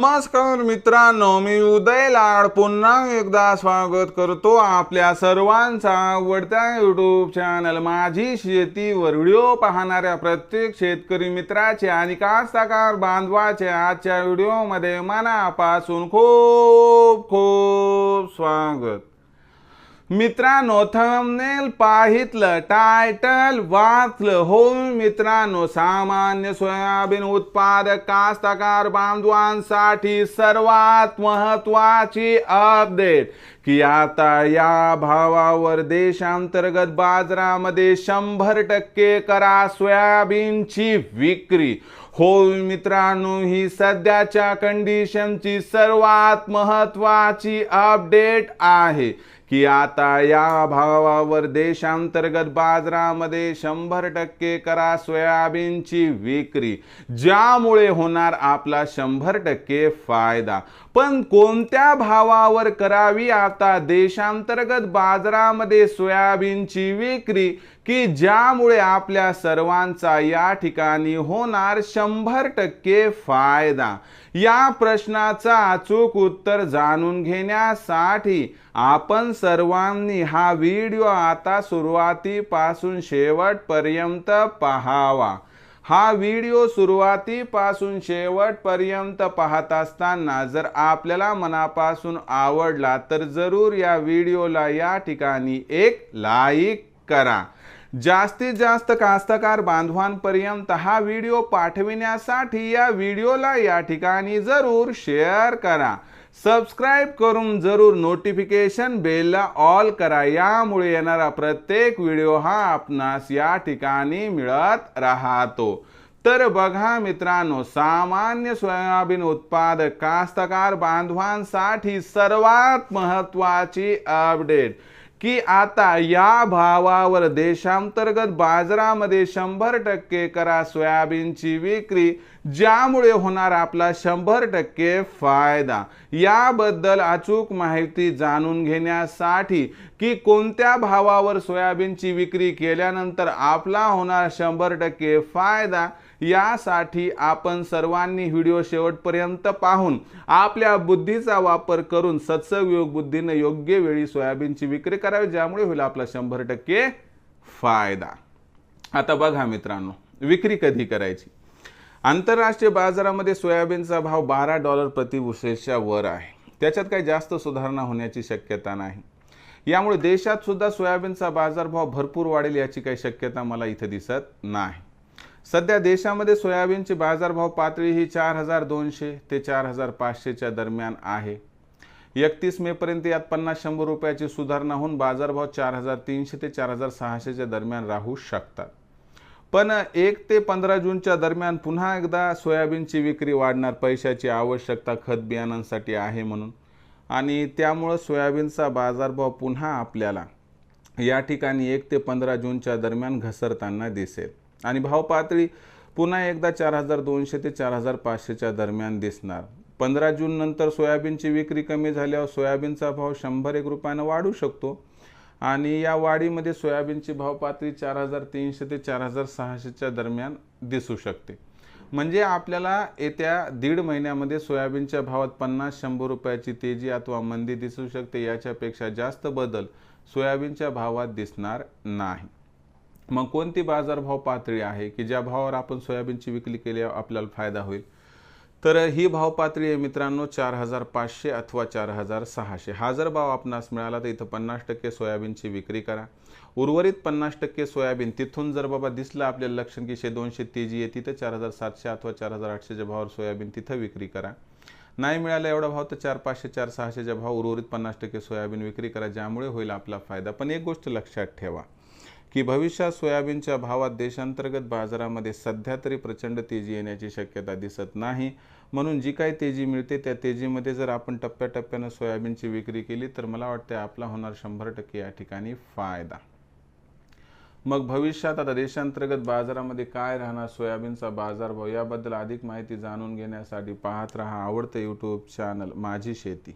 नमस्कार मित्रांनो, मी उदय लाड पुन्हा एकदा स्वागत करतो आपल्या सर्वांचा आवडत्या यूट्यूब चॅनल माझी शेतीवर व्हिडिओ पाहणाऱ्या प्रत्येक शेतकरी मित्राचे आणि कास्तकार बांधवाचे आजच्या व्हिडिओमध्ये मनापासून खूप खूप स्वागत। मित्रांनो, थंबनेल पाहितलं, टायटल वाचलं हो मित्रांनो, सामान्य सोयाबीन उत्पादक कास्तकार बांधवांसाठी सर्वात महत्त्वाची अपडेट की आता या भावावर देशांतर्गत बाजारामध्ये 100% करा सोयाबीनची विक्री। हो मित्रांनो, ही सध्याच्या कंडिशनची सर्वात महत्त्वाची अपडेट आहे की आता या भावावर देशांतर्गत बाजारामध्ये 100% करा सोयाबीनची विक्री, ज्यामुळे होणार आपला 100% फायदा। पण कोणत्या भावावर करावी आता देशांतर्गत बाजारामध्ये सोयाबीनची विक्री की ज्यामुळे आपल्या सर्वांचा या ठिकाणी होणार 100% फायदा? या प्रश्नाचा अचूक उत्तर जाणून घेण्यासाठी आपण सर्वांनी हा व्हिडिओ आता सुरुवातीपासून शेवटपर्यंत पाहावा। हा व्हिडिओ सुरुवातीपासून शेवटपर्यंत पाहत असताना जर आपल्याला मनापासून आवडला तर जरूर या व्हिडिओला या ठिकाणी एक लाईक करा। जास्तीत जास्त कास्तकार बांधवांपर्यंत हा व्हिडिओ पाठविण्यासाठी या व्हिडिओला या ठिकाणी जरूर शेअर करा। सबस्क्राइब करून जरूर नोटिफिकेशन बेलला ऑल करा, यामुळे येणारा प्रत्येक व्हिडिओ हा आपणास या ठिकाणी मिळत राहतो। तर बघा मित्रांनो, सामान्य सोयाबीन उत्पादक कास्तकार बांधवांसाठी सर्वात महत्त्वाची अपडेट की आता या भावावर देशांतर्गत बाजारामध्ये 100% करा सोयाबीनची विक्री, ज्यामुळे होणार आपला 100% फायदा। याबद्दल अचूक माहिती जाणून घेण्यासाठी की कोणत्या भावावर सोयाबीनची विक्री केल्यानंतर आपला होणार 100% फायदा, यासाठी आपण सर्वांनी व्हिडिओ शेवटपर्यंत पाहून आपल्या बुद्धीचा वापर करून सत्सयोग बुद्धीने योग्य वेळी सोयाबीनची विक्री करावी, ज्यामुळे होईल आपला 100% फायदा। आता बघा मित्रांनो, विक्री कधी करायची? आंतरराष्ट्रीय बाजारामध्ये सोयाबीनचा भाव $12 प्रति बुशेलच्या वर आहे। त्याच्यात काही जास्त सुधारणा होण्याची शक्यता नाही। यामुळे देशात सुद्धा सोयाबीनचा बाजारभाव भरपूर वाढेल याची काही शक्यता मला इथे दिसत नाही। सध्या देशामध्ये सोयाबीनची बाजारभाव पातळी ही 4200 ते 4500 च्या दरम्यान आहे। 31 मे पर्यंत यात 50-100 रुपयाची सुधारणा होऊन बाजारभाव 4300 ते 4600 च्या दरम्यान राहू शकतात। पण 1 ते 15 जूनच्या दरम्यान पुन्हा एकदा सोयाबीनची विक्री वाढणार, पैशाची आवश्यकता खत बियाणांसाठी आहे म्हणून, आणि त्यामुळे सोयाबीनचा बाजारभाव पुन्हा आपल्याला या ठिकाणी 1 ते 15 जूनच्या दरम्यान घसरताना दिसेल आणि भाव पातळी पुन्हा एकदा 4200 ते 4500 च्या दरम्यान दिसणार। 15 जून नंतर सोयाबीनची विक्री कमी झाल्यावर सोयाबीनचा भाव 101 रुपयाने वाढू शकतो आणि या वाढीमध्ये सोयाबीनची भाव पातळी 4300 ते 4600 च्या दरम्यान दिसू शकते। म्हणजे आपल्याला येत्या 1.5 महिन्यामध्ये सोयाबीनच्या भावात 50-100 रुपयाची तेजी अथवा मंदी दिसू शकते। याच्यापेक्षा जास्त बदल सोयाबीनच्या भावात दिसणार नाही। मग कोणती बाजारभाव पातळी आहे की ज्या भावावर आपण सोयाबीनची विक्री केल्यावर आपल्याला फायदा होईल? तर ही भाव पातळी आहे मित्रांनो 4500 अथवा 4600। हा जर भाव आपणास मिळाला तर इथं 50% सोयाबीनची विक्री करा। उर्वरित 50% सोयाबीन तिथून जर बाबा दिसलं आपल्याला लक्षण की 100-200 तेजी येते तर 4700 अथवा 4800 च्या भावावर सोयाबीन तिथं विक्री करा। नाही मिळाला एवढा भाव तर 4500-4600 च्या भाव उर्वरित 50% सोयाबीन विक्री करा, ज्यामुळे होईल आपला फायदा। पण एक गोष्ट लक्षात ठेवा की भविष्यात सोयाबीनच्या भावात देशांतर्गत बाजारामध्ये सध्या तरी प्रचंड तेजी येण्याची शक्यता दिसत नाही, म्हणून जी काही तेजी मिळते त्या तेजीमध्ये जर आपण टप्प्याटप्प्याने सोयाबीनची विक्री केली तर मला वाटते आपला होणार 100% या ठिकाणी फायदा। मग भविष्यात आता देशांतर्गत बाजारामध्ये काय राहणार सोयाबीनचा बाजारभाव, याबद्दल अधिक माहिती जाणून घेण्यासाठी पाहत रहा आवडते यूट्यूब चॅनल माझी शेती।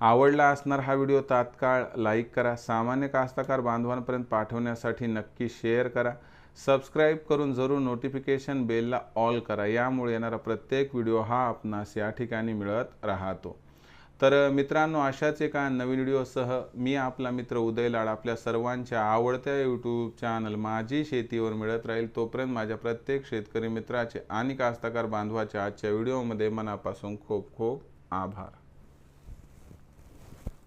आवडला असणार हा व्हिडिओ तात्काळ लाईक करा, सामान्य कास्तकार बांधवांपर्यंत पाठवण्यासाठी नक्की शेअर करा। सबस्क्राईब करून जरूर नोटिफिकेशन बेलला ऑल करा, यामुळे येणारा प्रत्येक व्हिडिओ हा आपणास या ठिकाणी मिळत राहतो। तर मित्रांनो, अशाच एका नवीन व्हिडिओसह मी आपला मित्र उदय लाड आपल्या सर्वांच्या आवडत्या यूट्यूब चॅनल माझी शेतीवर मिळत राहील। तोपर्यंत माझ्या प्रत्येक शेतकरी मित्राचे आणि कास्तकार बांधवाचे आजच्या व्हिडिओमध्ये मनापासून खूप खूप आभार।